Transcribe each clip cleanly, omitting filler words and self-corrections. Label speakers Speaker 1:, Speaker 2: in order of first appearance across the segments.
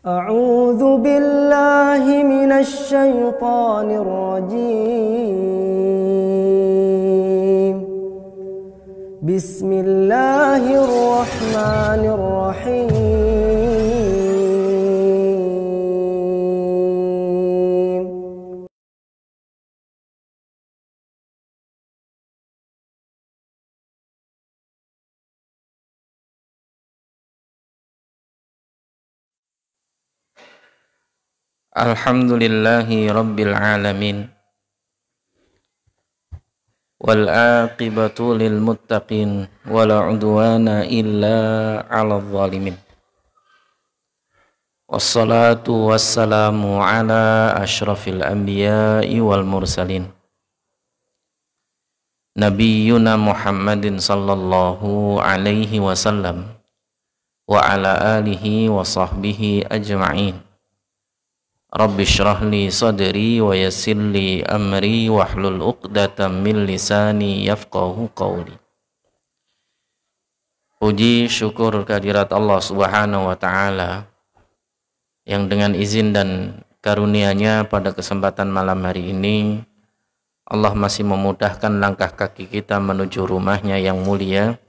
Speaker 1: أعوذ بالله من الشيطان الرجيم بسم الله الرحمن الرحيم
Speaker 2: Alhamdulillahi Rabbil Alamin wal aqibatu lil muttaqin wala udwana illa 'alal zalimin wassalatu wassalamu ala asyrafil anbiya'i wal mursalin nabiyyuna Muhammadin sallallahu alaihi wasallam wa ala alihi wa sahbihi ajma'in. Rabbi syrah li sadri wa yassir li amri wahlul 'uqdatam min lisani yafqahu qawli. Puji syukur kehadirat Allah Subhanahu wa taala yang dengan izin dan karunia-Nya pada kesempatan malam hari ini Allah masih memudahkan langkah kaki kita menuju rumah-Nya yang mulia,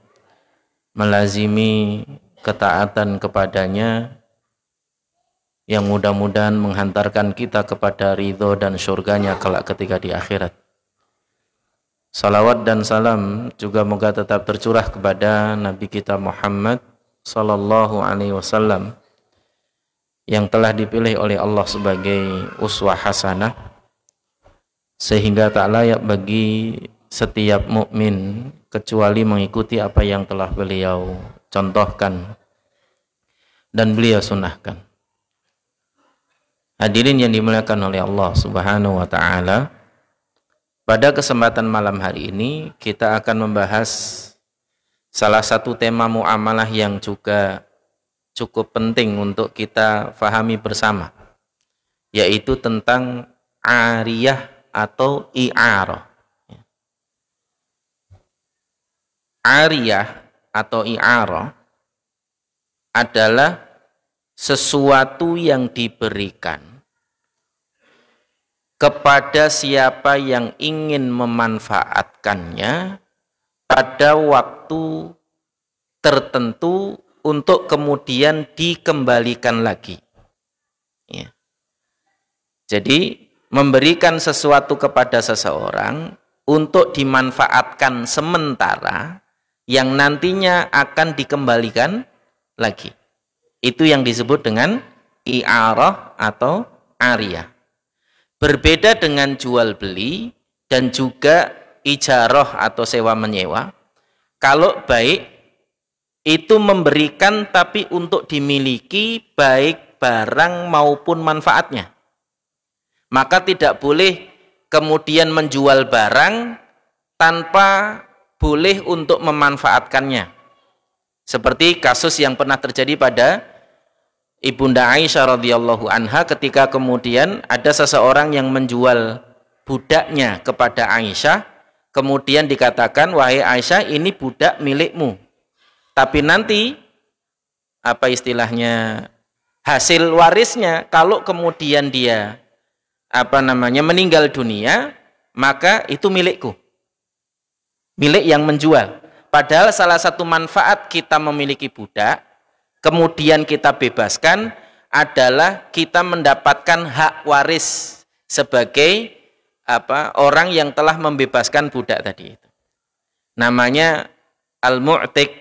Speaker 2: melazimi ketaatan kepadanya yang mudah-mudahan menghantarkan kita kepada ridho dan surganya kelak ketika di akhirat. Salawat dan salam juga moga tetap tercurah kepada Nabi kita Muhammad sallallahu alaihi wasallam yang telah dipilih oleh Allah sebagai uswah hasanah, sehingga tak layak bagi setiap mukmin kecuali mengikuti apa yang telah beliau contohkan dan beliau sunnahkan. Hadirin yang dimuliakan oleh Allah Subhanahu wa taala, pada kesempatan malam hari ini kita akan membahas salah satu tema muamalah yang juga cukup penting untuk kita fahami bersama, yaitu tentang ariyah atau i'arah. Ariyah atau i'arah adalah sesuatu yang diberikan kepada siapa yang ingin memanfaatkannya pada waktu tertentu untuk kemudian dikembalikan lagi. Ya. Jadi memberikan sesuatu kepada seseorang untuk dimanfaatkan sementara yang nantinya akan dikembalikan lagi. Itu yang disebut dengan i'arah atau ariyah. Berbeda dengan jual beli dan juga ijarah atau sewa menyewa. Kalau baik itu memberikan tapi untuk dimiliki baik barang maupun manfaatnya. Maka tidak boleh kemudian menjual barang tanpa boleh untuk memanfaatkannya. Seperti kasus yang pernah terjadi pada Ibunda Aisyah radhiyallahu anha ketika kemudian ada seseorang yang menjual budaknya kepada Aisyah, kemudian dikatakan, wahai Aisyah, ini budak milikmu, tapi nanti apa istilahnya hasil warisnya kalau kemudian dia meninggal dunia, maka itu milikku, milik yang menjual. Padahal salah satu manfaat kita memiliki budak kemudian kita bebaskan adalah kita mendapatkan hak waris sebagai orang yang telah membebaskan budak tadi itu. Namanya al-mu'tiq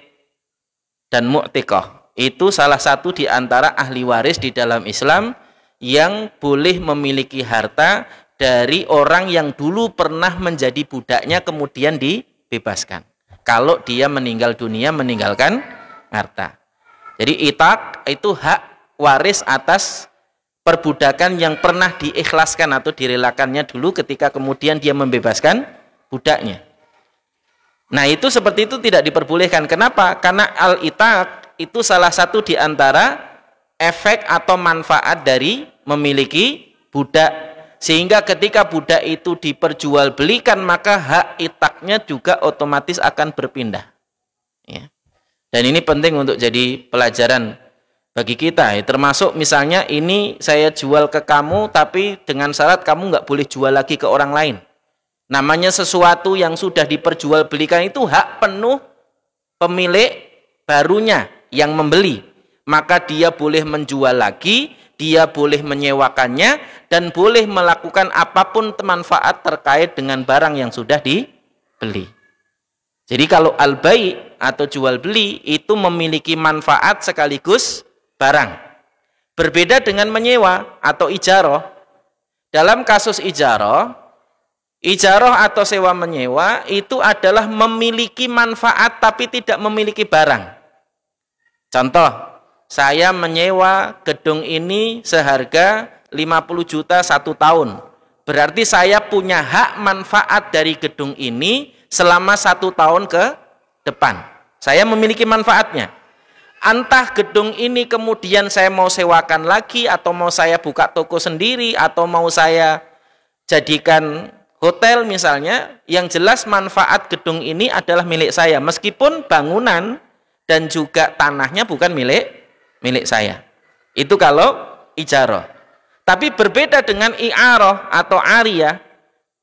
Speaker 2: dan mu'tiqah. Itu salah satu di antara ahli waris di dalam Islam yang boleh memiliki harta dari orang yang dulu pernah menjadi budaknya kemudian dibebaskan. Kalau dia meninggal dunia meninggalkan harta. Jadi itaq itu hak waris atas perbudakan yang pernah diikhlaskan atau direlakannya dulu ketika kemudian dia membebaskan budaknya. Nah itu seperti itu tidak diperbolehkan. Kenapa? Karena al-itaq itu salah satu di antara efek atau manfaat dari memiliki budak. Sehingga ketika budak itu diperjualbelikan maka hak itaqnya juga otomatis akan berpindah. Ya. Dan ini penting untuk jadi pelajaran bagi kita, termasuk misalnya ini saya jual ke kamu tapi dengan syarat kamu nggak boleh jual lagi ke orang lain. Namanya sesuatu yang sudah diperjualbelikan itu hak penuh pemilik barunya yang membeli, maka dia boleh menjual lagi, dia boleh menyewakannya, dan boleh melakukan apapun manfaat terkait dengan barang yang sudah dibeli. Jadi kalau al-bai' atau jual beli itu memiliki manfaat sekaligus barang. Berbeda dengan menyewa atau ijarah. Dalam kasus ijarah atau sewa menyewa itu adalah memiliki manfaat tapi tidak memiliki barang. Contoh, saya menyewa gedung ini seharga 50 juta 1 tahun. Berarti saya punya hak manfaat dari gedung ini selama 1 tahun ke depan. Saya memiliki manfaatnya. Entah gedung ini kemudian saya mau sewakan lagi, atau mau saya buka toko sendiri, atau mau saya jadikan hotel misalnya, yang jelas manfaat gedung ini adalah milik saya, meskipun bangunan dan juga tanahnya bukan milik saya. Itu kalau ijarah. Tapi berbeda dengan i'arah atau ariyah.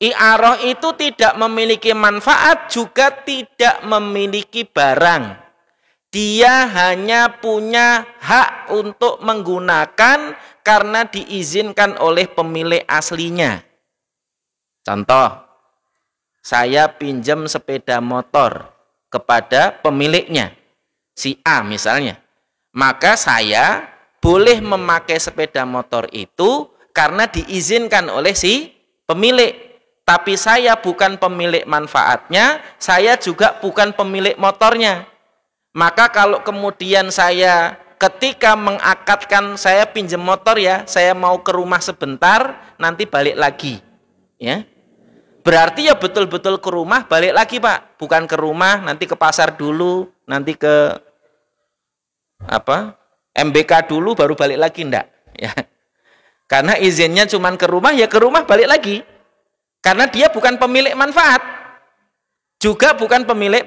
Speaker 2: I'arah itu tidak memiliki manfaat, juga tidak memiliki barang. Dia hanya punya hak untuk menggunakan karena diizinkan oleh pemilik aslinya. Contoh, saya pinjam sepeda motor kepada pemiliknya, si A misalnya. Maka saya boleh memakai sepeda motor itu karena diizinkan oleh si pemilik. Tapi saya bukan pemilik manfaatnya, saya juga bukan pemilik motornya. Maka kalau kemudian saya ketika mengakadkan saya pinjam motor ya, saya mau ke rumah sebentar, nanti balik lagi. Ya. Berarti ya betul-betul ke rumah, balik lagi Pak. Bukan ke rumah, nanti ke pasar dulu, nanti ke MBK dulu baru balik lagi, enggak. Ya. Karena izinnya cuma ke rumah, ya ke rumah balik lagi. Karena dia bukan pemilik manfaat. Juga bukan pemilik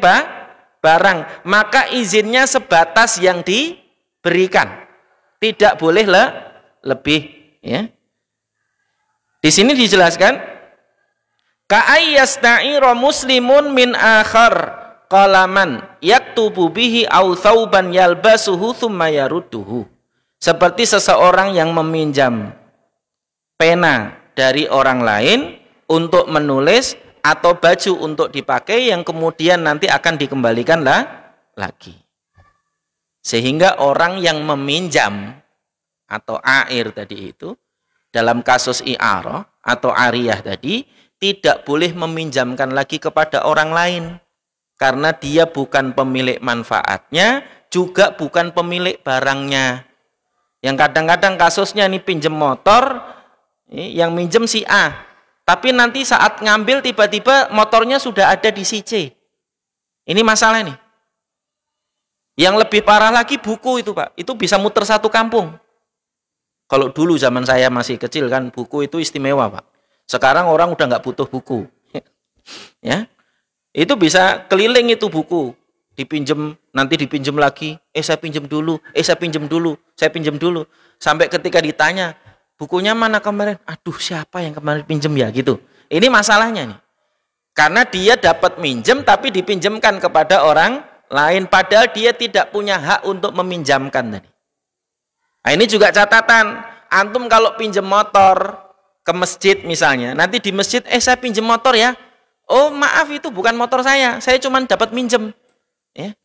Speaker 2: barang, maka izinnya sebatas yang diberikan, tidak boleh lebih. Ya. Di sini dijelaskan, ka'ayyasta'ira muslimun min akhar qalaman yaktubu bihi aw thawban yalbasuhu thumma yarudduhu. Seperti seseorang yang meminjam pena dari orang lain untuk menulis atau baju untuk dipakai yang kemudian nanti akan dikembalikan lagi. Sehingga orang yang meminjam atau air tadi itu, dalam kasus i'arah atau ariyah tadi, tidak boleh meminjamkan lagi kepada orang lain. Karena dia bukan pemilik manfaatnya, juga bukan pemilik barangnya. Yang kadang-kadang kasusnya ini pinjam motor, yang minjem si A. Tapi nanti saat ngambil tiba-tiba motornya sudah ada di si C. Ini masalah nih. Yang lebih parah lagi buku itu Pak. Itu bisa muter satu kampung. Kalau dulu zaman saya masih kecil kan, buku itu istimewa Pak. Sekarang orang udah nggak butuh buku. Ya, itu bisa keliling itu buku. Dipinjem, nanti dipinjem lagi. Saya pinjem dulu. Saya pinjem dulu. Saya pinjem dulu. Sampai ketika ditanya, bukunya mana kemarin? Aduh, siapa yang kemarin pinjem ya gitu. Ini masalahnya nih. Karena dia dapat minjem tapi dipinjemkan kepada orang lain, padahal dia tidak punya hak untuk meminjamkan tadi. Nah, ini juga catatan. Antum kalau pinjem motor ke masjid misalnya, nanti di masjid, saya pinjem motor ya. Oh maaf, itu bukan motor saya cuma dapat minjem. Ya.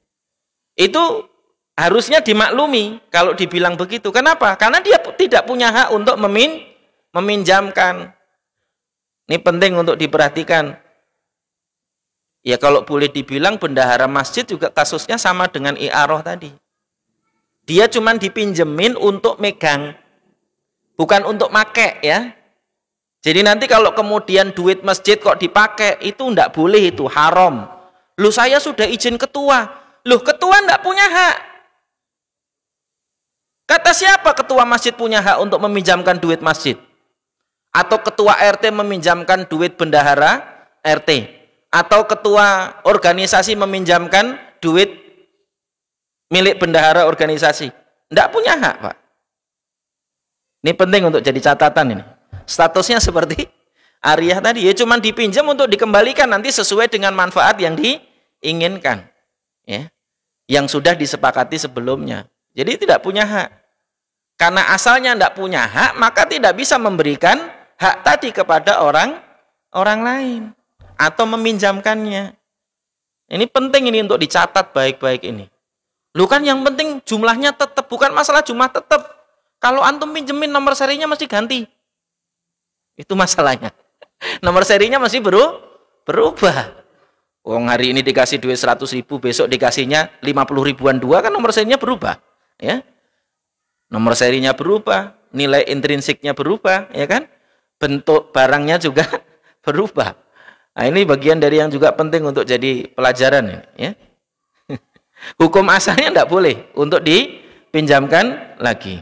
Speaker 2: Itu harusnya dimaklumi kalau dibilang begitu. Kenapa? Karena dia tidak punya hak untuk meminjamkan. Ini penting untuk diperhatikan. Ya kalau boleh dibilang bendahara masjid juga kasusnya sama dengan i'arah tadi. Dia cuma dipinjemin untuk megang, bukan untuk make ya. Jadi nanti kalau kemudian duit masjid kok dipakai, itu enggak boleh, itu haram. Loh saya sudah izin ketua. Loh ketua enggak punya hak. Kata siapa ketua masjid punya hak untuk meminjamkan duit masjid? Atau ketua RT meminjamkan duit bendahara RT? Atau ketua organisasi meminjamkan duit milik bendahara organisasi? Enggak punya hak, Pak. Ini penting untuk jadi catatan ini. Statusnya seperti Ariyah tadi, ya cuman dipinjam untuk dikembalikan nanti sesuai dengan manfaat yang diinginkan. Ya. Yang sudah disepakati sebelumnya. Jadi tidak punya hak. Karena asalnya tidak punya hak, maka tidak bisa memberikan hak tadi kepada orang lain atau meminjamkannya. Ini penting ini untuk dicatat baik-baik ini. Lu kan yang penting jumlahnya tetap, bukan masalah jumlah tetap. Kalau antum pinjemin nomor serinya mesti ganti. Itu masalahnya. Nomor serinya masih berubah. Wong hari ini dikasih duit 100.000, besok dikasihnya 50 ribuan dua, kan nomor serinya berubah, ya. Nomor serinya berubah, nilai intrinsiknya berubah, ya kan? Bentuk barangnya juga berubah. Nah, ini bagian dari yang juga penting untuk jadi pelajaran, ya. Hukum asalnya tidak boleh untuk dipinjamkan lagi.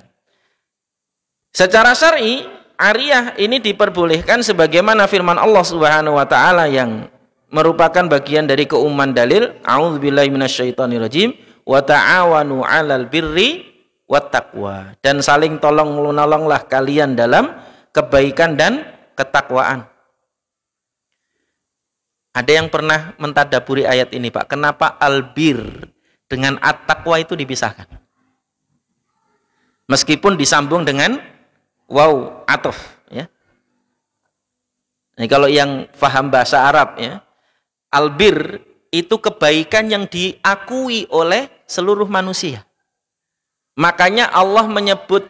Speaker 2: Secara syar'i, ariyah ini diperbolehkan sebagaimana firman Allah Subhanahu wa taala yang merupakan bagian dari keumuman dalil, a'udzubillahi minasyaitonirrajim, wa ta'awanu 'alal birri wat taqwa, dan saling tolong-menolonglah kalian dalam kebaikan dan ketakwaan. Ada yang pernah mentadaburi ayat ini, Pak? Kenapa albir dengan at-taqwa itu dipisahkan? Meskipun disambung dengan waw atof, ya. Ini kalau yang paham bahasa Arab, ya, albir itu kebaikan yang diakui oleh seluruh manusia. Makanya Allah menyebut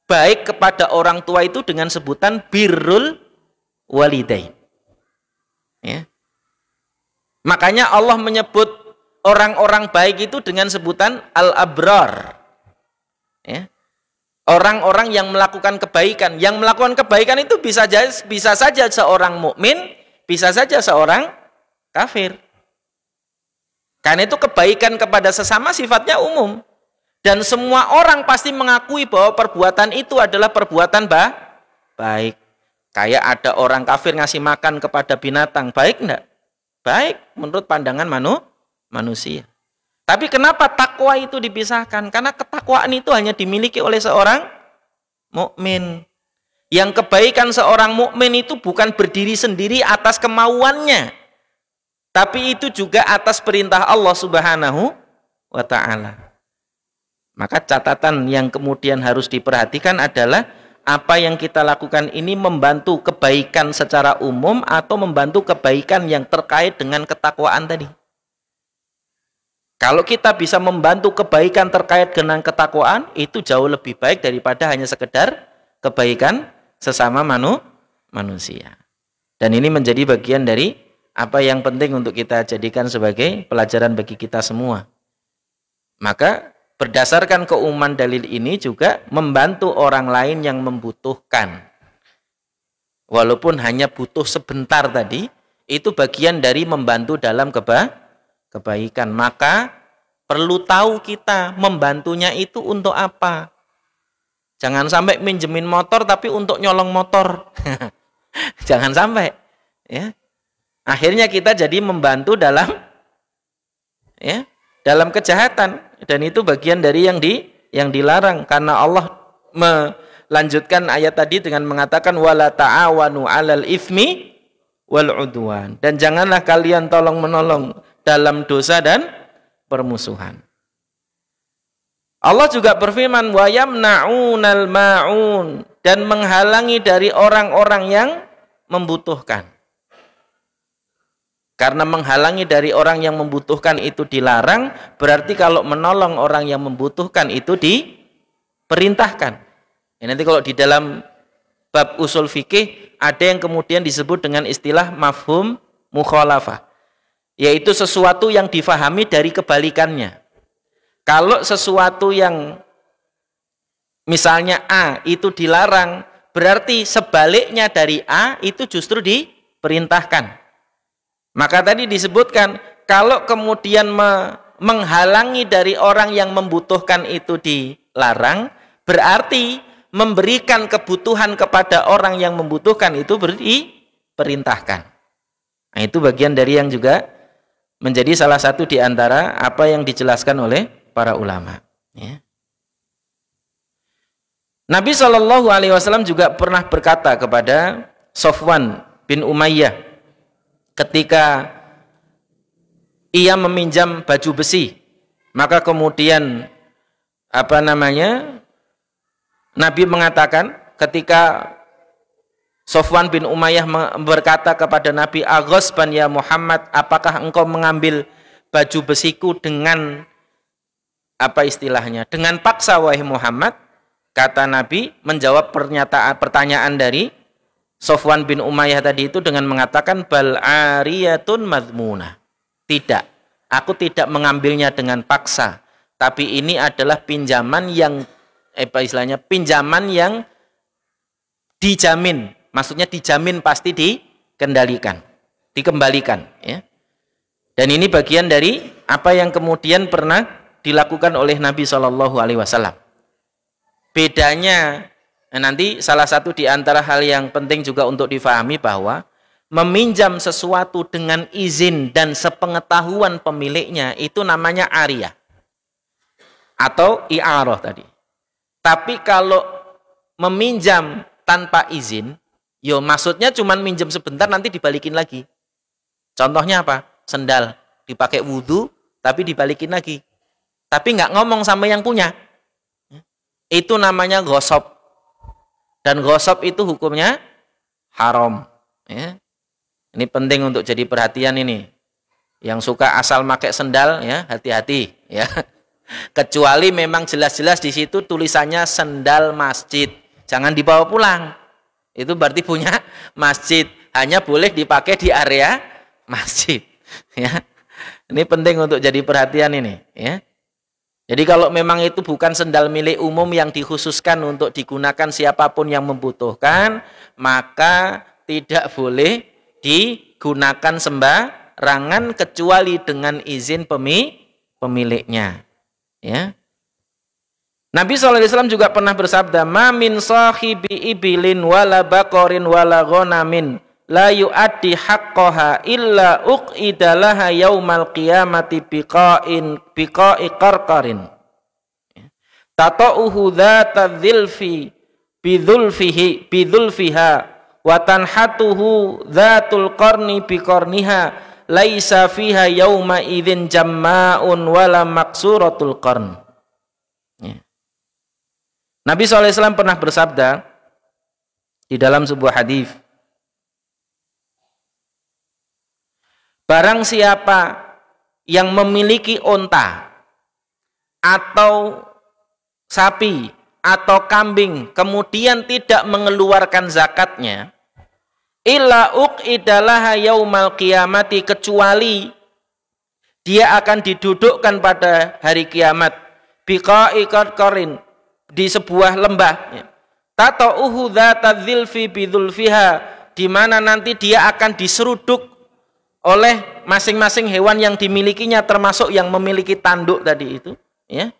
Speaker 2: baik kepada orang tua itu dengan sebutan birrul walidain. Ya. Makanya Allah menyebut orang-orang baik itu dengan sebutan al-abrar. Ya. Orang-orang yang melakukan kebaikan. Yang melakukan kebaikan itu bisa saja seorang mukmin, bisa saja seorang kafir. Karena itu kebaikan kepada sesama sifatnya umum. Dan semua orang pasti mengakui bahwa perbuatan itu adalah perbuatan baik. Kayak ada orang kafir ngasih makan kepada binatang, baik enggak? Baik menurut pandangan manusia. Tapi kenapa takwa itu dipisahkan? Karena ketakwaan itu hanya dimiliki oleh seorang mukmin. Yang kebaikan seorang mukmin itu bukan berdiri sendiri atas kemauannya, tapi itu juga atas perintah Allah Subhanahu wa taala. Maka catatan yang kemudian harus diperhatikan adalah apa yang kita lakukan ini membantu kebaikan secara umum atau membantu kebaikan yang terkait dengan ketakwaan tadi. Kalau kita bisa membantu kebaikan terkait dengan ketakwaan, itu jauh lebih baik daripada hanya sekedar kebaikan sesama manusia. Dan ini menjadi bagian dari apa yang penting untuk kita jadikan sebagai pelajaran bagi kita semua. Maka berdasarkan keumuman dalil ini juga membantu orang lain yang membutuhkan. Walaupun hanya butuh sebentar tadi, itu bagian dari membantu dalam kebaikan. Maka perlu tahu kita membantunya itu untuk apa. Jangan sampai minjemin motor tapi untuk nyolong motor. Jangan sampai, ya. Akhirnya kita jadi membantu dalam, ya, dalam kejahatan, dan itu bagian dari yang dilarang, karena Allah melanjutkan ayat tadi dengan mengatakan wala ta'awanu 'alal itsmi wal 'udwan, dan janganlah kalian tolong menolong dalam dosa dan permusuhan. Allah juga berfirman wa yamna'unal ma'un, dan menghalangi dari orang-orang yang membutuhkan. Karena menghalangi dari orang yang membutuhkan itu dilarang, berarti kalau menolong orang yang membutuhkan itu diperintahkan. Ya, nanti kalau di dalam bab usul fikih ada yang kemudian disebut dengan istilah mafhum mukhalafah, yaitu sesuatu yang difahami dari kebalikannya. Kalau sesuatu yang misalnya A itu dilarang, berarti sebaliknya dari A itu justru diperintahkan. Maka tadi disebutkan, kalau kemudian menghalangi dari orang yang membutuhkan itu dilarang, berarti memberikan kebutuhan kepada orang yang membutuhkan itu diperintahkan. Nah, itu bagian dari yang juga menjadi salah satu di antara apa yang dijelaskan oleh para ulama. Ya. Nabi Shallallahu Alaihi Wasallam juga pernah berkata kepada Sofwan bin Umayyah ketika ia meminjam baju besi, maka kemudian Nabi mengatakan ketika Sofwan bin Umayyah berkata kepada Nabi, "Aghasban ya Muhammad, apakah engkau mengambil baju besiku dengan dengan paksa wahai Muhammad?" Kata Nabi menjawab pertanyaan dari Sofwan bin Umayyah tadi itu dengan mengatakan, "Bal ariyatun madmunah." Tidak, aku tidak mengambilnya dengan paksa, tapi ini adalah pinjaman yang pinjaman yang dijamin. Maksudnya dijamin pasti dikembalikan, ya. Dan ini bagian dari apa yang kemudian pernah dilakukan oleh Nabi Shallallahu Alaihi Wasallam. Bedanya, nanti salah satu di antara hal yang penting juga untuk difahami bahwa meminjam sesuatu dengan izin dan sepengetahuan pemiliknya itu namanya ariyah atau i'arah tadi. Tapi kalau meminjam tanpa izin, maksudnya cuma minjem sebentar nanti dibalikin lagi. Contohnya apa? Sendal dipakai wudhu tapi dibalikin lagi. Tapi nggak ngomong sama yang punya. Itu namanya ghosab. Dan ghosab itu hukumnya haram, ya. Ini penting untuk jadi perhatian ini. Yang suka asal pakai sendal, ya, hati-hati, ya. Kecuali memang jelas-jelas di situ tulisannya sendal masjid. Jangan dibawa pulang. Itu berarti punya masjid. Hanya boleh dipakai di area masjid, ya. Ini penting untuk jadi perhatian ini, ya. Jadi kalau memang itu bukan sendal milik umum yang dikhususkan untuk digunakan siapapun yang membutuhkan, maka tidak boleh digunakan sembarangan kecuali dengan izin pemiliknya, ya. Nabi SAW juga pernah bersabda, "Ma min sahibi ibilin wala baqarin wala ghanamin la yu'addi haqqaha illa uqida laha yaumal qiyamati biqa'i qarqarin tata'uhu dhata dhilfi bidhulfiha wa tanhatuhu dhatul qarni biqarniha laisa fiha yauma idzin jamma'un wala maksuratul qarn." Nabi SAW pernah bersabda di dalam sebuah hadis, barang siapa yang memiliki onta atau sapi atau kambing kemudian tidak mengeluarkan zakatnya, illa uqidalaha yaumal qiyamati, kecuali dia akan didudukkan pada hari kiamat biqa'i qarqarin, di sebuah lembah, tata'uhu dzata dzilfi bidzulfiha, di mana nanti dia akan diseruduk oleh masing-masing hewan yang dimilikinya, termasuk yang memiliki tanduk tadi itu, ya,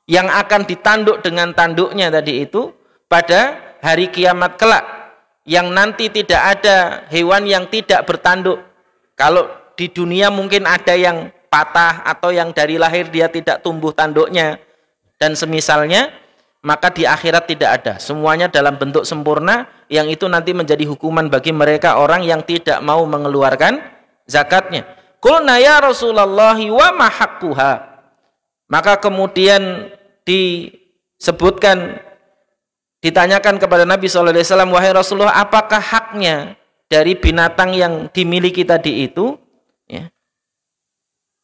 Speaker 2: yang akan ditanduk dengan tanduknya tadi itu pada hari kiamat kelak, yang nanti tidak ada hewan yang tidak bertanduk. Kalau di dunia mungkin ada yang patah atau yang dari lahir dia tidak tumbuh tanduknya dan semisalnya, maka di akhirat tidak ada, semuanya dalam bentuk sempurna, yang itu nanti menjadi hukuman bagi mereka orang yang tidak mau mengeluarkan zakatnya. Qulna ya Rasulullah wa ma haqquha, maka kemudian ditanyakan kepada Nabi SAW, wahai Rasulullah, apakah haknya dari binatang yang dimiliki tadi itu, ya,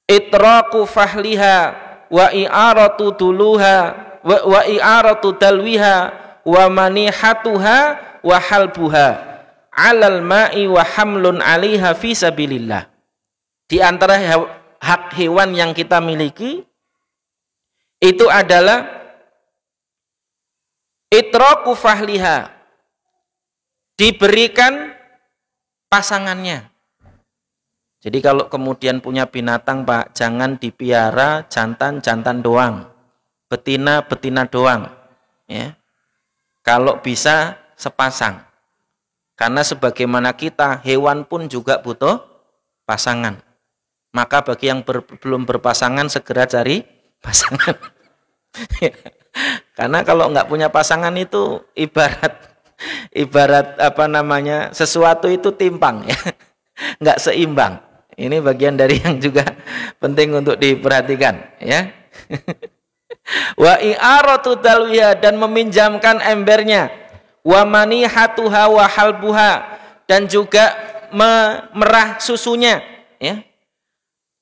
Speaker 2: itraqu fahliha wa i'aratu duluha wa i'aratu dalwiha wa manihatuha wa halbuha alal ma'i wa hamlun 'alaiha fi sabilillah. Di antara hak hewan yang kita miliki itu adalah itraqu fahliha, diberikan pasangannya. Jadi kalau kemudian punya binatang, Pak, jangan dipiara jantan-jantan doang, betina-betina doang, ya. Kalau bisa sepasang. Karena sebagaimana kita, hewan pun juga butuh pasangan. Maka bagi yang belum berpasangan segera cari pasangan. Karena kalau nggak punya pasangan itu ibarat apa namanya, sesuatu itu timpang ya, nggak seimbang. Ini bagian dari yang juga penting untuk diperhatikan ya. Wa i'aratu dalwiha, dan meminjamkan embernya, wa manihatuha wa halbuha, dan juga memerah susunya ya.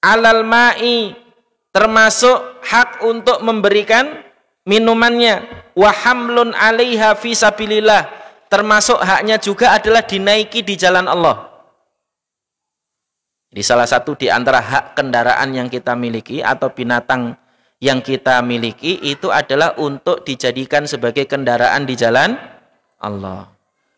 Speaker 2: Alal ma'i, termasuk hak untuk memberikan minumannya, wa hamlun 'alaiha fi sabilillah, termasuk haknya juga adalah dinaiki di jalan Allah. Jadi salah satu di antara hak kendaraan yang kita miliki atau binatang yang kita miliki itu adalah untuk dijadikan sebagai kendaraan di jalan Allah.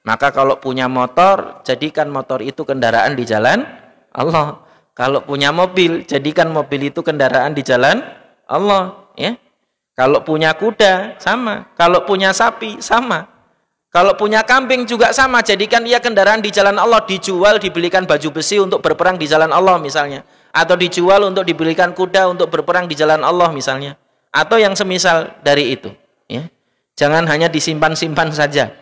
Speaker 2: Maka kalau punya motor, jadikan motor itu kendaraan di jalan Allah. Kalau punya mobil, jadikan mobil itu kendaraan di jalan Allah ya. Kalau punya kuda sama, kalau punya sapi sama. Kalau punya kambing juga sama, jadikan ia kendaraan di jalan Allah, dijual, dibelikan baju besi untuk berperang di jalan Allah misalnya, atau dijual untuk dibelikan kuda untuk berperang di jalan Allah misalnya, atau yang semisal dari itu ya. Jangan hanya disimpan-simpan saja.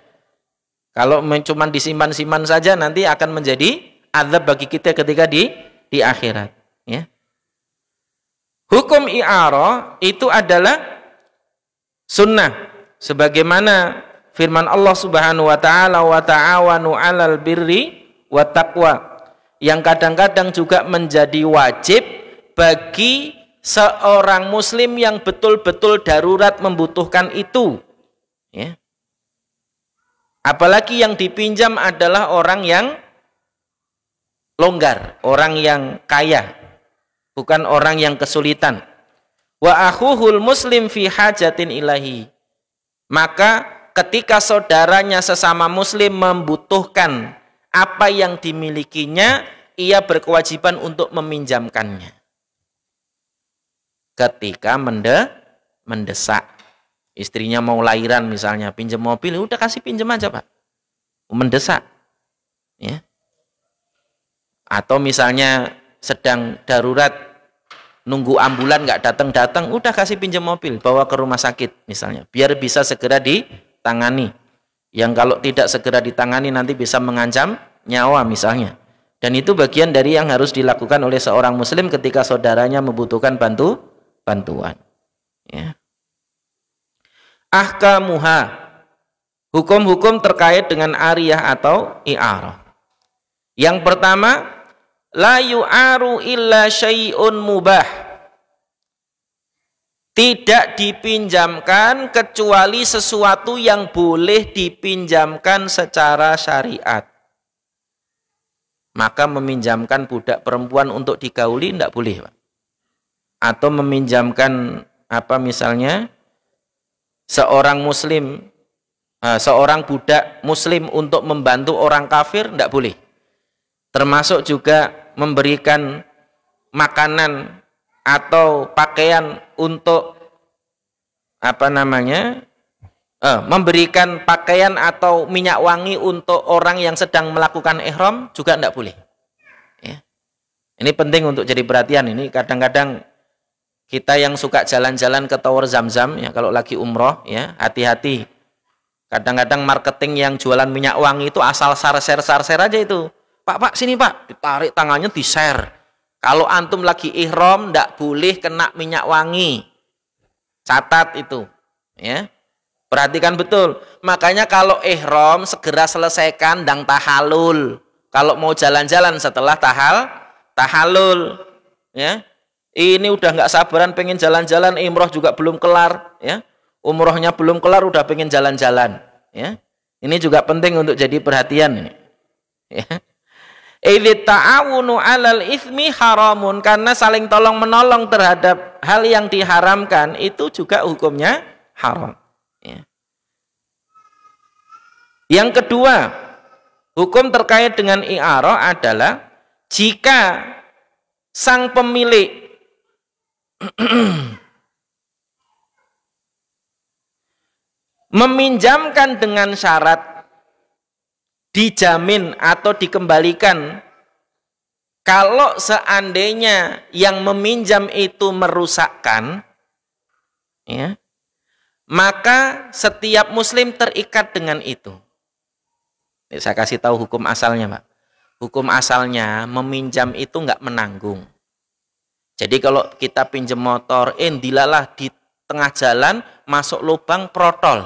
Speaker 2: Kalau cuma disimpan-simpan saja nanti akan menjadi azab bagi kita ketika di akhirat ya. Hukum i'arah itu adalah sunnah, sebagaimana firman Allah Subhanahu wa taala, wa ta'awanu 'alal birri wa taqwa, yang kadang-kadang juga menjadi wajib bagi seorang muslim yang betul-betul darurat membutuhkan itu ya. Apalagi yang dipinjam adalah orang yang longgar, orang yang kaya, bukan orang yang kesulitan. Wa akhuhul muslim fi hajatin ilahi, maka ketika saudaranya sesama muslim membutuhkan apa yang dimilikinya, ia berkewajiban untuk meminjamkannya. Ketika mendesak, istrinya mau lahiran misalnya, pinjam mobil, udah kasih pinjam aja Pak. Mendesak ya. Atau misalnya sedang darurat, nunggu ambulan nggak datang-datang, udah kasih pinjam mobil, bawa ke rumah sakit misalnya, biar bisa segera ditangani. Yang kalau tidak segera ditangani nanti bisa mengancam nyawa misalnya. Dan itu bagian dari yang harus dilakukan oleh seorang muslim ketika saudaranya membutuhkan bantuan ya. Ahkamuha, hukum-hukum terkait dengan ariyah atau i'arah. Yang pertama, la yu'aru illa syai'un mubah, tidak dipinjamkan kecuali sesuatu yang boleh dipinjamkan secara syariat. Maka meminjamkan budak perempuan untuk digauli tidak boleh Pak. Atau meminjamkan apa misalnya seorang muslim, seorang budak muslim untuk membantu orang kafir tidak boleh. Termasuk juga memberikan makanan atau pakaian untuk apa namanya, memberikan pakaian atau minyak wangi untuk orang yang sedang melakukan ihram juga tidak boleh ya. Ini penting untuk jadi perhatian. Ini kadang-kadang kita yang suka jalan-jalan ke Tower Zamzam ya, kalau lagi umroh ya, hati-hati. Kadang-kadang marketing yang jualan minyak wangi itu asal share aja itu. Pak, sini Pak, ditarik tangannya di-share. Kalau antum lagi ihram ndak boleh kena minyak wangi. Catat itu, ya. Perhatikan betul. Makanya kalau ihram segera selesaikan dan tahallul. Kalau mau jalan-jalan setelah tahallul, ya. Ini udah nggak sabaran pengen jalan-jalan, umroh juga belum kelar, ya. Umrohnya belum kelar udah pengen jalan-jalan, ya. Ini juga penting untuk jadi perhatian ini. Ya. Idz ta'awunu 'alal itsmi haramun, karena saling tolong menolong terhadap hal yang diharamkan itu juga hukumnya haram. Ya. Yang kedua, hukum terkait dengan i'arah adalah jika sang pemilik meminjamkan dengan syarat dijamin atau dikembalikan kalau seandainya yang meminjam itu merusakkan, ya, maka setiap muslim terikat dengan itu. Saya kasih tahu hukum asalnya, Pak. Hukum asalnya meminjam itu nggak menanggung. Jadi kalau kita pinjam motor, dilalah di tengah jalan masuk lubang protol,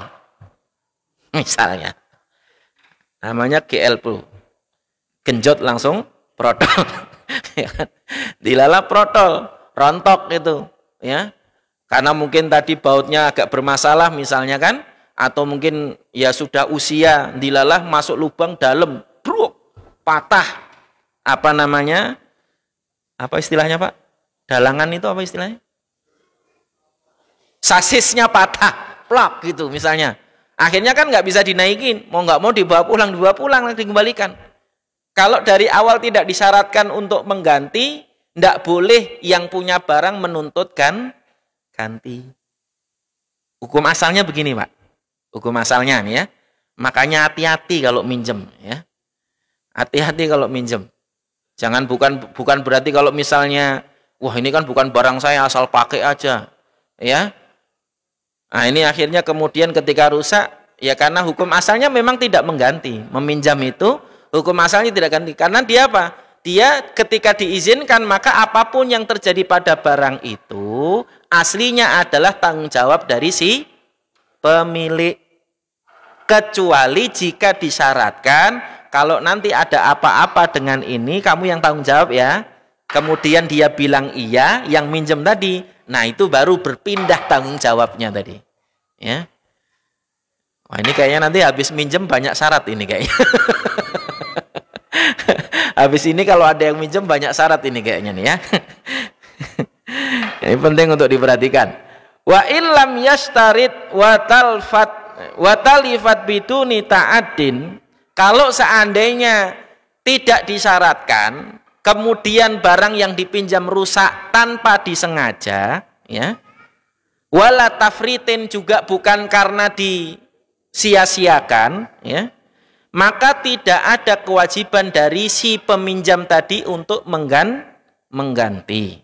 Speaker 2: misalnya, namanya GL Pro, genjot langsung protol, dilalah protol, rontok itu, ya, karena mungkin tadi bautnya agak bermasalah misalnya kan, atau mungkin ya sudah usia, dilalah masuk lubang dalam, bruk, patah, apa namanya, apa istilahnya Pak? Dalangan itu apa istilahnya? Sasisnya patah, plak gitu misalnya. Akhirnya kan nggak bisa dinaikin, mau nggak mau dibawa pulang, dikembalikan. Kalau dari awal tidak disyaratkan untuk mengganti, nggak boleh yang punya barang menuntut ganti. Hukum asalnya begini, Pak. Hukum asalnya nih ya. Makanya hati-hati kalau minjem ya. Hati-hati kalau minjem. Jangan bukan berarti kalau misalnya wah ini kan bukan barang saya asal pakai aja. Ya. Nah, ini akhirnya kemudian ketika rusak ya karena hukum asalnya memang tidak mengganti. Meminjam itu hukum asalnya tidak ganti karena dia apa? Dia ketika diizinkan maka apapun yang terjadi pada barang itu aslinya adalah tanggung jawab dari si pemilik. Kecuali jika disyaratkan kalau nanti ada apa-apa dengan ini kamu yang tanggung jawab ya. Kemudian dia bilang iya, yang minjem tadi. Nah, itu baru berpindah tanggung jawabnya tadi. Ya. Wah, ini kayaknya nanti habis minjem banyak syarat ini kayaknya. Habis ini kalau ada yang minjem banyak syarat ini kayaknya nih ya. Ini penting untuk diperhatikan. Wa illam yastarid wa talifat biduni ta'addin, kalau seandainya tidak disyaratkan kemudian barang yang dipinjam rusak tanpa disengaja ya, wala tafritin juga bukan karena disia-siakan ya, maka tidak ada kewajiban dari si peminjam tadi untuk mengganti.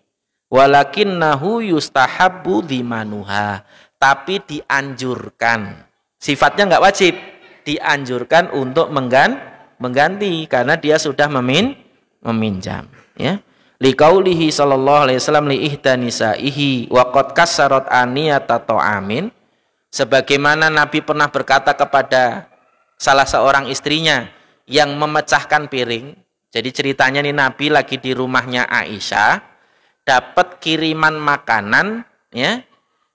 Speaker 2: Walakinnahu yustahabbu dhimanuha, tapi dianjurkan. Sifatnya nggak wajib, dianjurkan untuk mengganti karena dia sudah meminjam ya. Liqaulihi sallallahu alaihi wasallam li ihdanisaihi wa qad kassarat aniyata ta'amin, sebagaimana Nabi pernah berkata kepada salah seorang istrinya yang memecahkan piring. Jadi ceritanya nih Nabi lagi di rumahnya Aisyah, dapat kiriman makanan ya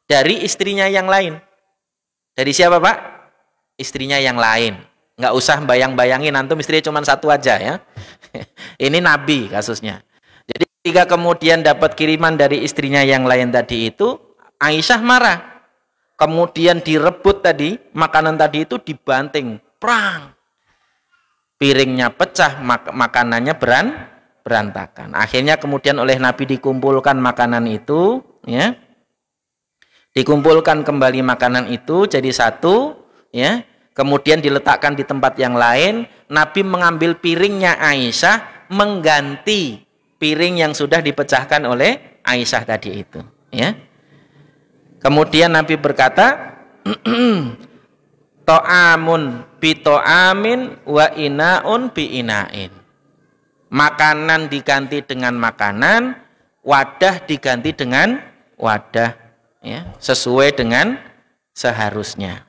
Speaker 2: dari istrinya yang lain. Dari siapa, Pak? Istrinya yang lain. Nggak usah bayang-bayangin antum istrinya cuma satu aja ya. Ini Nabi kasusnya. Jadi ketika kemudian dapat kiriman dari istrinya yang lain tadi itu, Aisyah marah. Kemudian direbut tadi, makanan tadi itu dibanting, prang. Piringnya pecah, makanannya berantakan. Akhirnya kemudian oleh Nabi dikumpulkan makanan itu, ya. Dikumpulkan kembali makanan itu jadi satu, ya. Kemudian diletakkan di tempat yang lain. Nabi mengambil piringnya Aisyah, mengganti piring yang sudah dipecahkan oleh Aisyah tadi itu, ya. Kemudian Nabi berkata, to'amun bi to'amin wa ina'un bi ina'in. Makanan diganti dengan makanan, wadah diganti dengan wadah, ya, sesuai dengan seharusnya.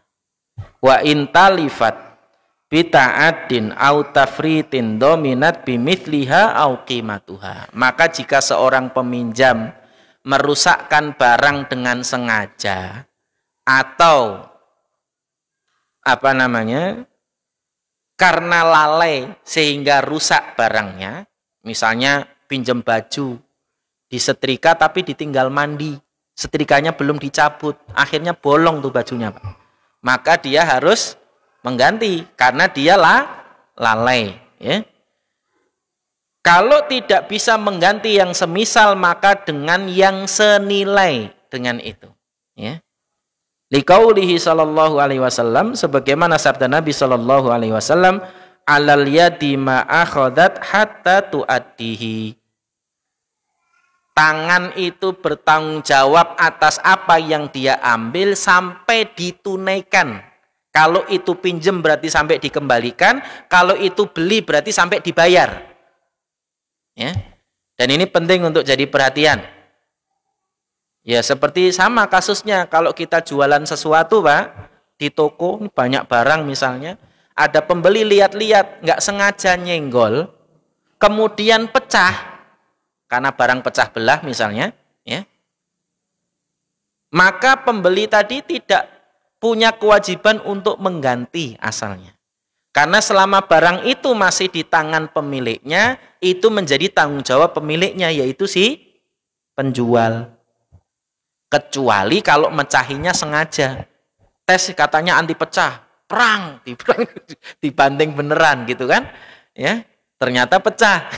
Speaker 2: Wa intalifat bita'addin au tafritin dominat bimithliha au qimatuha. Maka jika seorang peminjam merusakkan barang dengan sengaja atau apa namanya karena lalai sehingga rusak barangnya, misalnya pinjam baju disetrika tapi ditinggal mandi, setrikanya belum dicabut, akhirnya bolong tuh bajunya, Pak. Maka dia harus mengganti karena dia lalai, ya. Kalau tidak bisa mengganti yang semisal maka dengan yang senilai dengan itu, ya. Liqaulihi sallallahu alaihi wasallam, sebagaimana sabda Nabi sallallahu alaihi wasallam, alal yadi ma akhadat hatta tuaddihi. Tangan itu bertanggung jawab atas apa yang dia ambil sampai ditunaikan. Kalau itu pinjem berarti sampai dikembalikan, kalau itu beli berarti sampai dibayar. Ya. Dan ini penting untuk jadi perhatian. Ya, seperti sama kasusnya kalau kita jualan sesuatu, Pak, di toko banyak barang misalnya, ada pembeli lihat-lihat nggak sengaja nyenggol, kemudian pecah. Karena barang pecah belah misalnya, ya, maka pembeli tadi tidak punya kewajiban untuk mengganti asalnya. Karena selama barang itu masih di tangan pemiliknya, itu menjadi tanggung jawab pemiliknya, yaitu si penjual. Kecuali kalau mecahinya sengaja. Tes katanya anti pecah, perang, dibanting beneran gitu kan. Ya, ternyata pecah.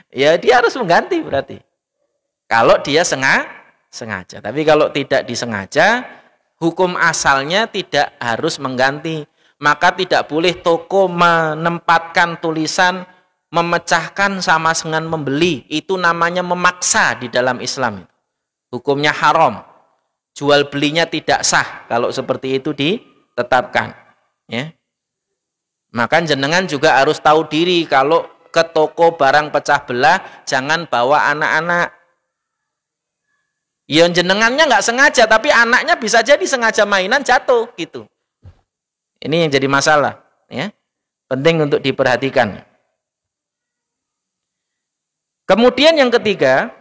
Speaker 2: Ya dia harus mengganti berarti. Kalau dia sengaja. Tapi kalau tidak disengaja, hukum asalnya tidak harus mengganti. Maka tidak boleh toko menempatkan tulisan memecahkan sama dengan membeli. Itu namanya memaksa di dalam Islam. Hukumnya haram. Jual belinya tidak sah kalau seperti itu ditetapkan. Ya. Maka jenengan juga harus tahu diri kalau ke toko barang pecah belah, jangan bawa anak-anak. Ya jenengannya nggak sengaja, tapi anaknya bisa jadi sengaja mainan jatuh gitu. Ini yang jadi masalah, ya. Penting untuk diperhatikan. Kemudian yang ketiga,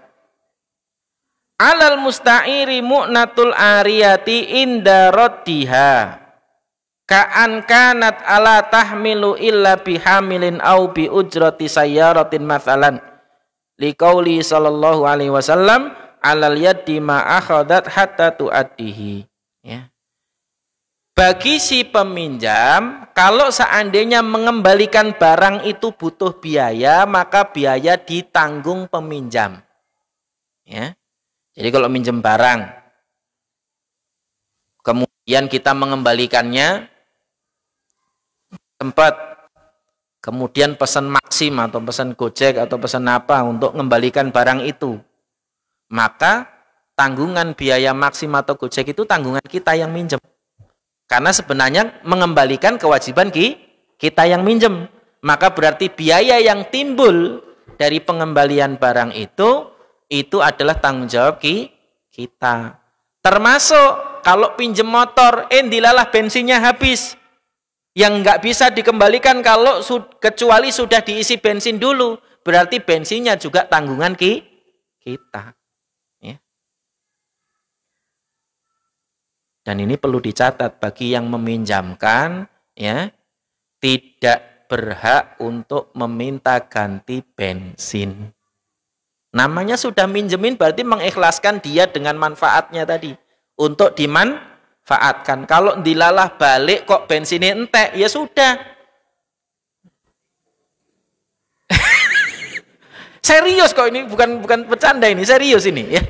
Speaker 2: alal musta'iri mu'natul ariyati inda raddiha. Ka'an kanat ala tahmilu illa bihamilin au bi ujrati sayyaratin mathalan liqauli sallallahu alaihi wasallam alal yaddi ma akhadat hatta tuaddihi. Ya. Bagi si peminjam, kalau seandainya mengembalikan barang itu butuh biaya, maka biaya ditanggung peminjam. Ya. Jadi kalau minjem barang, kemudian kita mengembalikannya tempat, kemudian pesan Maxim atau pesan Gojek atau pesan apa untuk mengembalikan barang itu, maka tanggungan biaya Maxim atau Gojek itu tanggungan kita yang minjem, karena sebenarnya mengembalikan kewajiban kita yang minjem. Maka berarti biaya yang timbul dari pengembalian barang itu adalah tanggung jawab kita. Termasuk kalau pinjem motor, dilalah bensinnya habis, yang nggak bisa dikembalikan kalau kecuali sudah diisi bensin dulu, berarti bensinnya juga tanggungan kita. Ya. Dan ini perlu dicatat bagi yang meminjamkan, ya, tidak berhak untuk meminta ganti bensin. Namanya sudah minjemin berarti mengikhlaskan dia dengan manfaatnya tadi untuk dimanfaatkan. Kalau dilalah balik kok bensinnya entek, ya sudah. Serius kok ini, bukan bercanda ini, serius ini ya.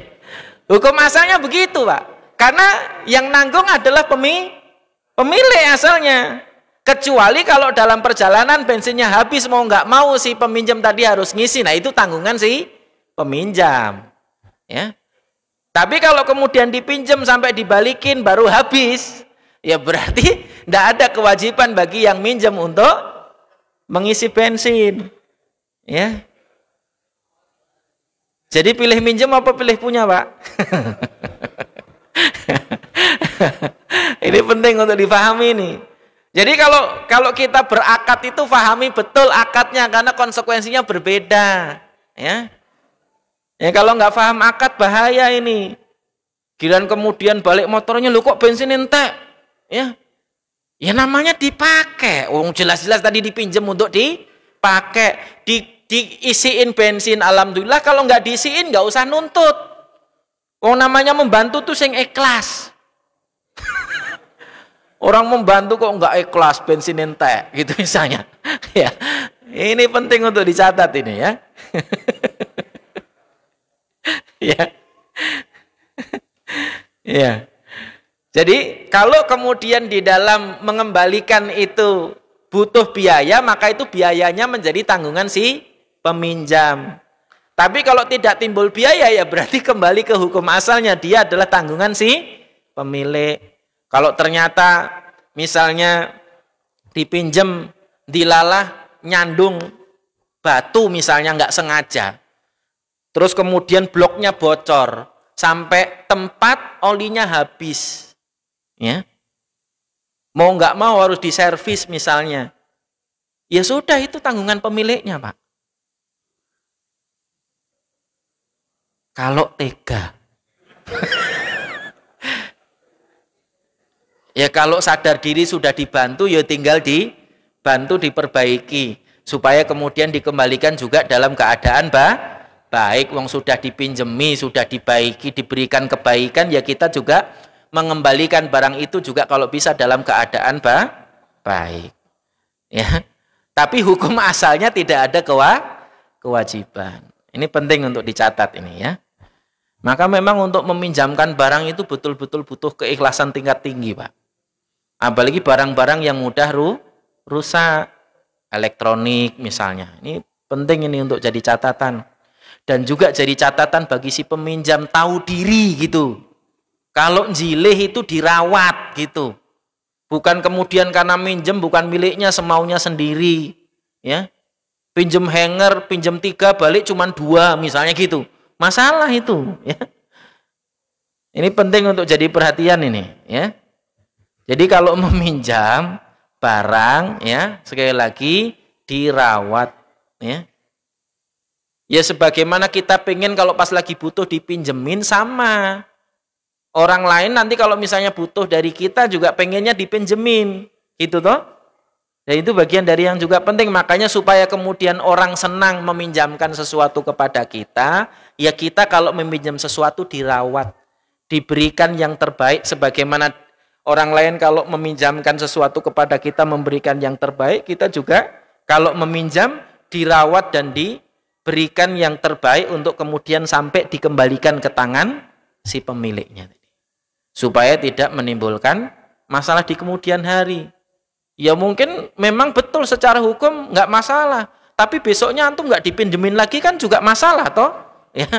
Speaker 2: Hukum asalnya begitu, Pak. Karena yang nanggung adalah pemilik asalnya. Kecuali kalau dalam perjalanan bensinnya habis, mau nggak mau si peminjam tadi harus ngisi. Nah, itu tanggungan si peminjam. Ya. Tapi kalau kemudian dipinjam sampai dibalikin baru habis, ya berarti tidak ada kewajiban bagi yang minjem untuk mengisi bensin. Ya. Jadi pilih minjem apa pilih punya, Pak? Ini penting untuk difahami nih. Jadi kalau kita berakad itu fahami betul akadnya, karena konsekuensinya berbeda. Ya. Ya kalau nggak paham akad bahaya ini. Giliran kemudian balik motornya, lu kok bensin entek? Ya. Ya namanya dipakai. Jelas-jelas tadi dipinjam untuk dipakai. Diisiin bensin, alhamdulillah. Kalau nggak diisiin nggak usah nuntut. Namanya membantu tuh sing ikhlas. Orang membantu kok nggak ikhlas, bensin entek gitu misalnya. Ya. Ini penting untuk dicatat ini ya. Ya. Ya. Jadi kalau kemudian di dalam mengembalikan itu butuh biaya, maka itu biayanya menjadi tanggungan si peminjam. Tapi kalau tidak timbul biaya ya berarti kembali ke hukum asalnya, dia adalah tanggungan si pemilik. Kalau ternyata misalnya dipinjem dilalah nyandung batu misalnya nggak sengaja, terus kemudian bloknya bocor sampai tempat olinya habis, ya mau nggak mau harus diservis misalnya, ya sudah itu tanggungan pemiliknya Pak. Kalau tega ya kalau sadar diri sudah dibantu ya tinggal dibantu diperbaiki supaya kemudian dikembalikan juga dalam keadaan baik. Wong sudah dipinjemi, sudah dibaiki, diberikan kebaikan, ya kita juga mengembalikan barang itu juga kalau bisa dalam keadaan baik. Ya. Tapi hukum asalnya tidak ada kewajiban. Ini penting untuk dicatat ini ya. Maka memang untuk meminjamkan barang itu betul-betul butuh keikhlasan tingkat tinggi, Pak. Apalagi barang-barang yang mudah rusak, elektronik misalnya. Ini penting ini untuk jadi catatan. Dan juga jadi catatan bagi si peminjam, tahu diri gitu. Kalau jileh itu dirawat gitu. Bukan kemudian karena minjem bukan miliknya semaunya sendiri. Ya. Pinjem hanger, pinjem 3, balik cuma 2 misalnya gitu. Masalah itu, ya. Ini penting untuk jadi perhatian ini, ya. Jadi kalau meminjam barang, ya, sekali lagi dirawat, ya. Ya sebagaimana kita pengen kalau pas lagi butuh dipinjemin sama. Orang lain nanti kalau misalnya butuh dari kita juga pengennya dipinjemin, gitu toh. Dan itu bagian dari yang juga penting. Makanya supaya kemudian orang senang meminjamkan sesuatu kepada kita, ya kita kalau meminjam sesuatu dirawat, diberikan yang terbaik. Sebagaimana orang lain kalau meminjamkan sesuatu kepada kita memberikan yang terbaik, kita juga kalau meminjam dirawat dan diberikan yang terbaik untuk kemudian sampai dikembalikan ke tangan si pemiliknya. Supaya tidak menimbulkan masalah di kemudian hari. Ya mungkin memang betul secara hukum nggak masalah, tapi besoknya antum nggak dipinjemin lagi kan juga masalah toh, ya.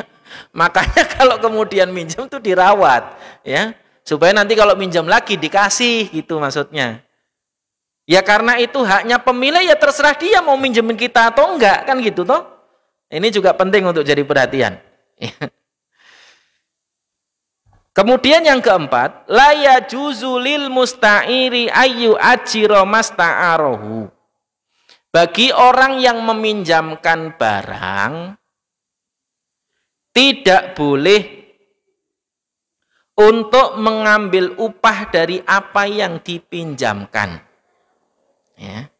Speaker 2: Makanya kalau kemudian minjem tuh dirawat, ya, supaya nanti kalau minjem lagi dikasih gitu maksudnya. Ya karena itu haknya pemilik, ya terserah dia mau minjemin kita atau enggak kan gitu toh. Ini juga penting untuk jadi perhatian. Kemudian yang keempat, la yajuzu lil musta'iri ayyu ajira masta'arahu. Bagi orang yang meminjamkan barang tidak boleh untuk mengambil upah dari apa yang dipinjamkan. Ya.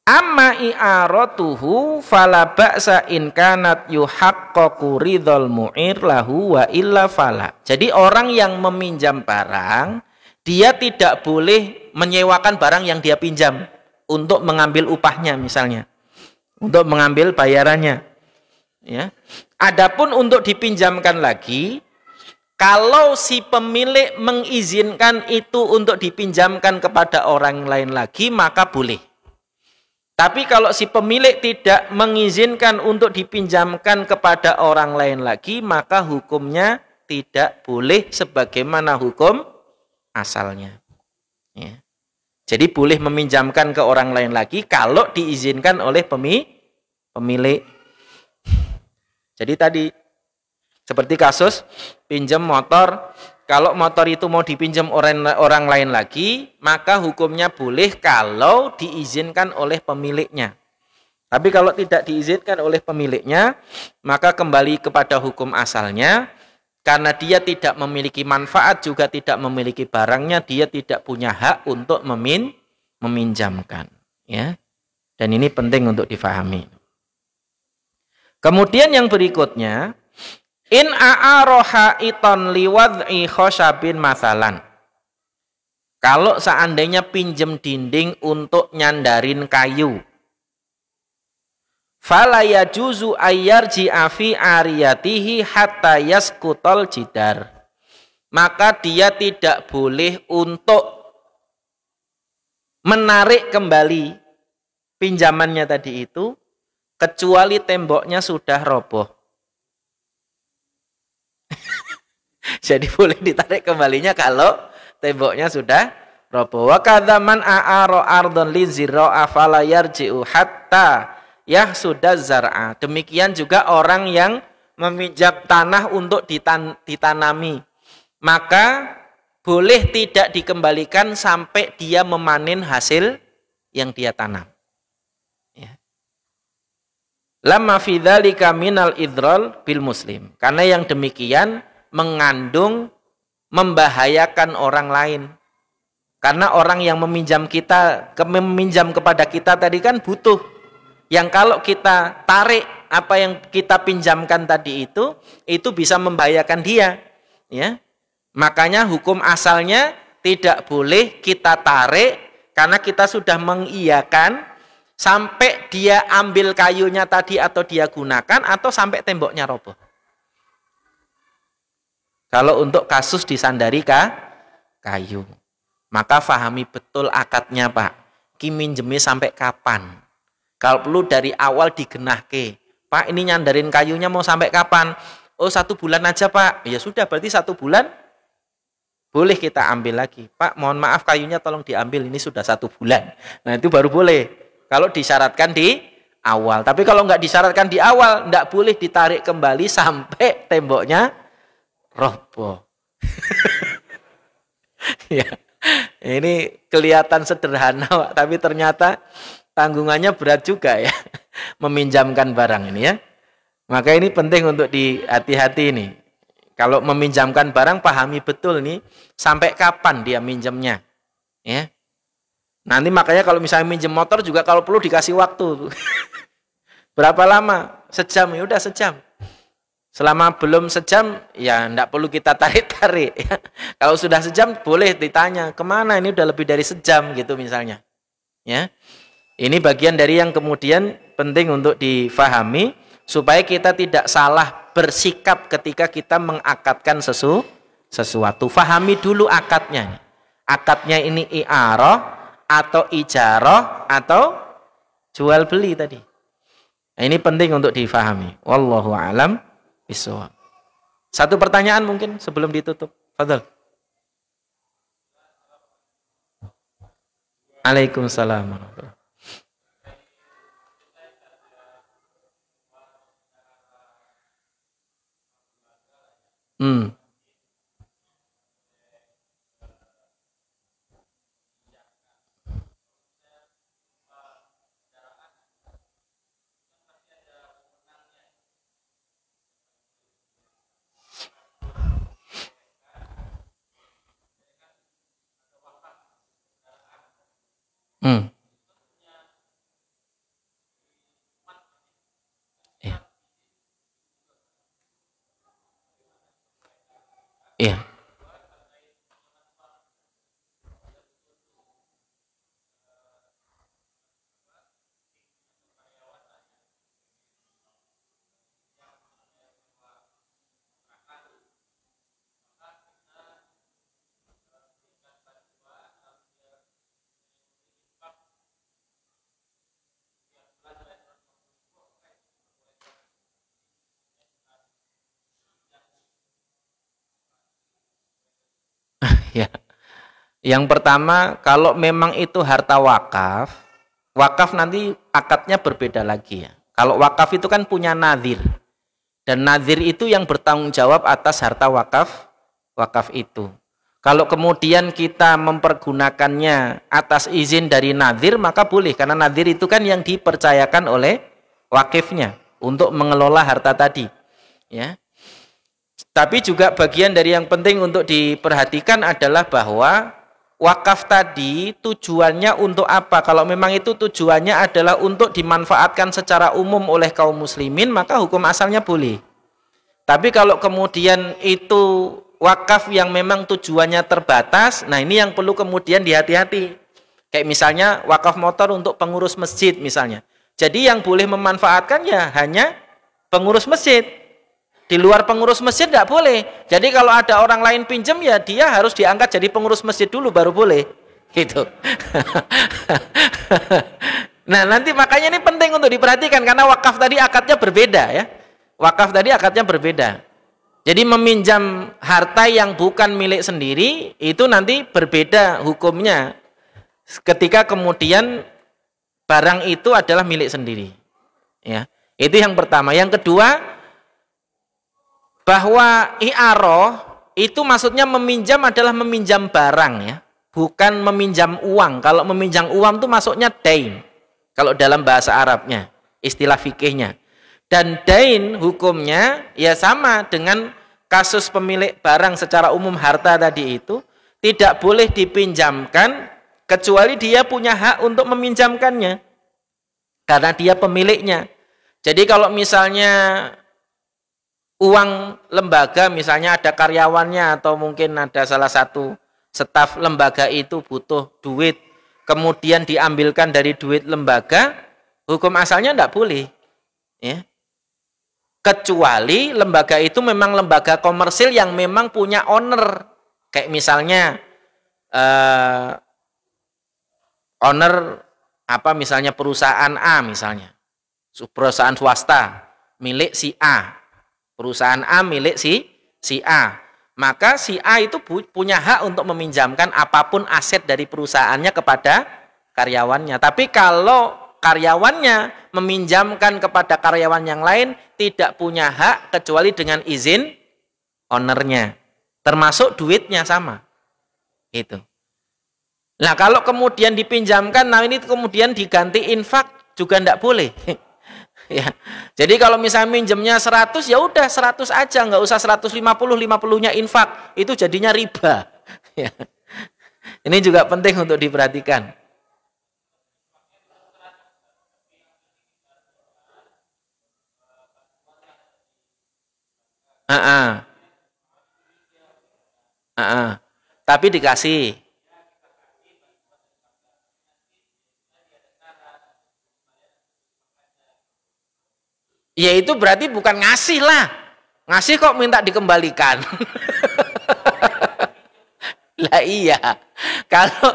Speaker 2: Amma i'aratuhu fala ba'sa in kanat yuhaqqaqu ridhal mu'ir lahu wa illa fala. Jadi orang yang meminjam barang, dia tidak boleh menyewakan barang yang dia pinjam untuk mengambil upahnya misalnya, untuk mengambil bayarannya. Ya. Adapun untuk dipinjamkan lagi, kalau si pemilik mengizinkan itu untuk dipinjamkan kepada orang lain lagi, maka boleh. Tapi kalau si pemilik tidak mengizinkan untuk dipinjamkan kepada orang lain lagi, maka hukumnya tidak boleh sebagaimana hukum asalnya. Ya. Jadi boleh meminjamkan ke orang lain lagi kalau diizinkan oleh pemilik. Jadi tadi seperti kasus pinjam motor. Kalau motor itu mau dipinjam orang lain lagi, maka hukumnya boleh kalau diizinkan oleh pemiliknya. Tapi kalau tidak diizinkan oleh pemiliknya, maka kembali kepada hukum asalnya. Karena dia tidak memiliki manfaat, juga tidak memiliki barangnya, dia tidak punya hak untuk meminjamkan. Ya. Dan ini penting untuk difahami. Kemudian yang berikutnya, in a'aroha iton liwad'i khosyabin masalan. Kalau seandainya pinjem dinding untuk nyandarin kayu, fala yajuzu ayyarji'a fi ariyatihi hatta yaskutol jidar. Maka dia tidak boleh untuk menarik kembali pinjamannya tadi itu kecuali temboknya sudah roboh. Jadi boleh ditarik kembalinya kalau temboknya sudah roboh. Wa kadzaman a'ara ardon li zirra fala yarji'u hatta yahsuda zar'a. Demikian juga orang yang meminjam tanah untuk ditanami, maka boleh tidak dikembalikan sampai dia memanen hasil yang dia tanam. Ya. Lamma fi dzalika minal idral bil muslim. Karena yang demikian mengandung membahayakan orang lain. Karena orang yang meminjam kepada kita tadi kan butuh. Yang kalau kita tarik apa yang kita pinjamkan tadi itu bisa membahayakan dia, ya. Makanya hukum asalnya tidak boleh kita tarik karena kita sudah mengiyakan sampai dia ambil kayunya tadi atau dia gunakan atau sampai temboknya roboh. Kalau untuk kasus disandari kayu, maka fahami betul akadnya, Pak. Ki minjemi sampai kapan? Kalau perlu dari awal digenahke. Pak, ini nyandarin kayunya mau sampai kapan? Oh, 1 bulan aja, Pak. Ya sudah, berarti 1 bulan boleh kita ambil lagi. Pak, mohon maaf kayunya tolong diambil, ini sudah 1 bulan. Nah, itu baru boleh. Kalau disyaratkan di awal. Tapi kalau nggak disyaratkan di awal, nggak boleh ditarik kembali sampai temboknya roboh. Ya, ini kelihatan sederhana, Pak, tapi ternyata tanggungannya berat juga ya, meminjamkan barang ini ya. Maka ini penting untuk dihati-hati ini. Kalau meminjamkan barang, pahami betul nih sampai kapan dia minjemnya, ya. Nanti makanya kalau misalnya minjem motor juga kalau perlu dikasih waktu. Berapa lama? Sejam, ya udah sejam. Selama belum sejam, ya enggak perlu kita tarik-tarik. Ya. Kalau sudah sejam, boleh ditanya kemana, ini udah lebih dari sejam gitu misalnya. Ya, ini bagian dari yang kemudian penting untuk difahami supaya kita tidak salah bersikap ketika kita mengakadkan sesuatu. Fahami dulu akadnya. Akadnya ini i'arah atau ijarah atau jual beli tadi. Nah, ini penting untuk difahami. Wallahu a'lam bishawab. Satu pertanyaan mungkin sebelum ditutup. Fadhal. Waalaikumsalam warahmatullahi. Iya. Iya. Ya. Yang pertama, kalau memang itu harta wakaf, wakaf nanti akadnya berbeda lagi ya. Kalau wakaf itu kan punya nadhir. Dan nadhir itu yang bertanggung jawab atas harta wakaf itu. Kalau kemudian kita mempergunakannya atas izin dari nadhir, maka boleh. Karena nadhir itu kan yang dipercayakan oleh wakifnya untuk mengelola harta tadi. Ya. Tapi juga bagian dari yang penting untuk diperhatikan adalah bahwa wakaf tadi tujuannya untuk apa? Kalau memang itu tujuannya adalah untuk dimanfaatkan secara umum oleh kaum muslimin, maka hukum asalnya boleh. Tapi kalau kemudian itu wakaf yang memang tujuannya terbatas, nah ini yang perlu kemudian dihati-hati. Kayak misalnya wakaf motor untuk pengurus masjid misalnya. Jadi yang boleh memanfaatkan ya hanya pengurus masjid. Di luar pengurus masjid tidak boleh. Jadi kalau ada orang lain pinjam ya dia harus diangkat jadi pengurus masjid dulu baru boleh. Gitu. Nah, nanti makanya ini penting untuk diperhatikan karena wakaf tadi akadnya berbeda ya. Wakaf tadi akadnya berbeda. Jadi meminjam harta yang bukan milik sendiri itu nanti berbeda hukumnya ketika kemudian barang itu adalah milik sendiri. Ya. Itu yang pertama. Yang kedua, bahwa i'aroh itu maksudnya meminjam adalah meminjam barang ya, bukan meminjam uang. Kalau meminjam uang itu masuknya dain. Kalau dalam bahasa Arabnya, istilah fikihnya. Dan dain hukumnya ya sama dengan kasus pemilik barang secara umum harta tadi itu, tidak boleh dipinjamkan kecuali dia punya hak untuk meminjamkannya. Karena dia pemiliknya. Jadi kalau misalnya uang lembaga, misalnya ada karyawannya atau mungkin ada salah satu staf lembaga itu butuh duit, kemudian diambilkan dari duit lembaga, hukum asalnya tidak boleh. Ya. Kecuali lembaga itu memang lembaga komersil yang memang punya owner. Kayak misalnya owner apa misalnya perusahaan A misalnya. Perusahaan swasta milik si A. Perusahaan A milik si A. Maka si A itu punya hak untuk meminjamkan apapun aset dari perusahaannya kepada karyawannya. Tapi kalau karyawannya meminjamkan kepada karyawan yang lain, tidak punya hak kecuali dengan izin ownernya. Termasuk duitnya sama. Itu. Nah kalau kemudian dipinjamkan, nah ini kemudian diganti infak juga tidak boleh. Ya. Jadi kalau misalnya minjemnya 100, ya udah 100 aja, nggak usah 150, 50-nya infak. Itu jadinya riba. Ya. Ini juga penting untuk diperhatikan. Tapi dikasih. Ya itu berarti bukan ngasih lah. Ngasih kok minta dikembalikan. Lah iya. Kalau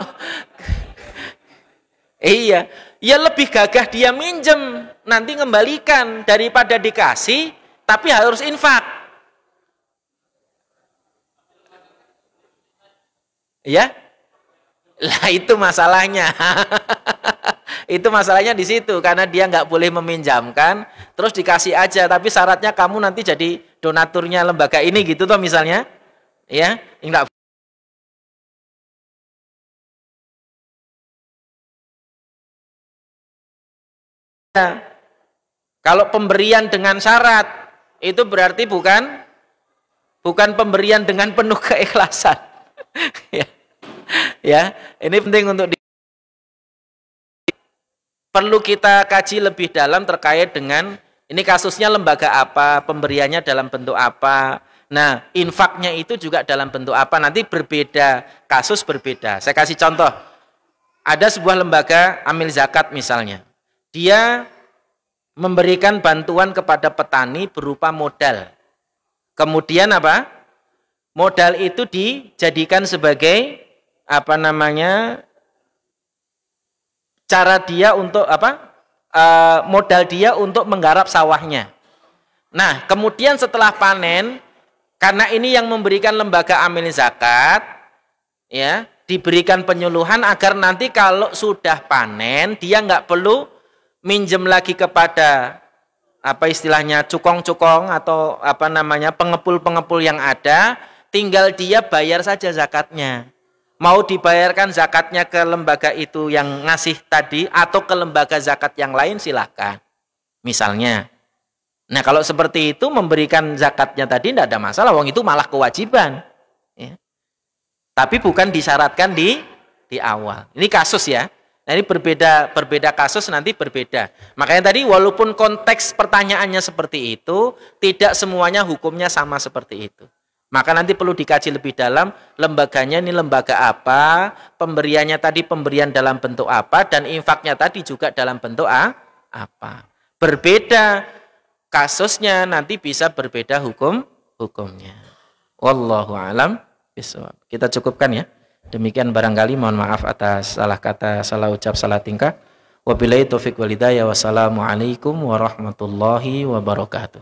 Speaker 2: iya, ya lebih gagah dia minjem nanti ngembalikan daripada dikasih tapi harus infak. Ya? Lah itu masalahnya. Itu masalahnya di situ karena dia nggak boleh meminjamkan terus dikasih aja tapi syaratnya kamu nanti jadi donaturnya lembaga ini gitu toh misalnya. Ya, enggak. Kalau pemberian dengan syarat itu berarti bukan pemberian dengan penuh keikhlasan. Ya. Ya, ini penting untuk perlu kita kaji lebih dalam terkait dengan ini kasusnya lembaga apa, pemberiannya dalam bentuk apa. Nah, infaknya itu juga dalam bentuk apa. Nanti berbeda, kasus berbeda. Saya kasih contoh. Ada sebuah lembaga amil zakat misalnya. Dia memberikan bantuan kepada petani berupa modal. Kemudian apa? Modal itu dijadikan sebagai apa namanya? Cara dia untuk apa? Modal dia untuk menggarap sawahnya. Nah, kemudian setelah panen, karena ini yang memberikan lembaga amil zakat, ya, diberikan penyuluhan agar nanti kalau sudah panen dia nggak perlu minjem lagi kepada apa istilahnya cukong-cukong atau apa namanya pengepul-pengepul yang ada, tinggal dia bayar saja zakatnya. Mau dibayarkan zakatnya ke lembaga itu yang ngasih tadi atau ke lembaga zakat yang lain silahkan. Misalnya. Nah kalau seperti itu memberikan zakatnya tadi tidak ada masalah, wong itu malah kewajiban. Ya. Tapi bukan disyaratkan di awal. Ini kasus ya. Nah ini berbeda kasus nanti berbeda. Makanya tadi walaupun konteks pertanyaannya seperti itu, tidak semuanya hukumnya sama seperti itu. Maka nanti perlu dikaji lebih dalam lembaganya ini lembaga apa, pemberiannya tadi pemberian dalam bentuk apa, dan infaknya tadi juga dalam bentuk apa. Berbeda kasusnya nanti bisa berbeda hukumnya. Wallahu a'lam bishawab. Kita cukupkan ya. Demikian barangkali mohon maaf atas salah kata, salah ucap, salah tingkah. Wabillahi taufiq wal hidayah. Wassalamualaikum warahmatullahi wabarakatuh.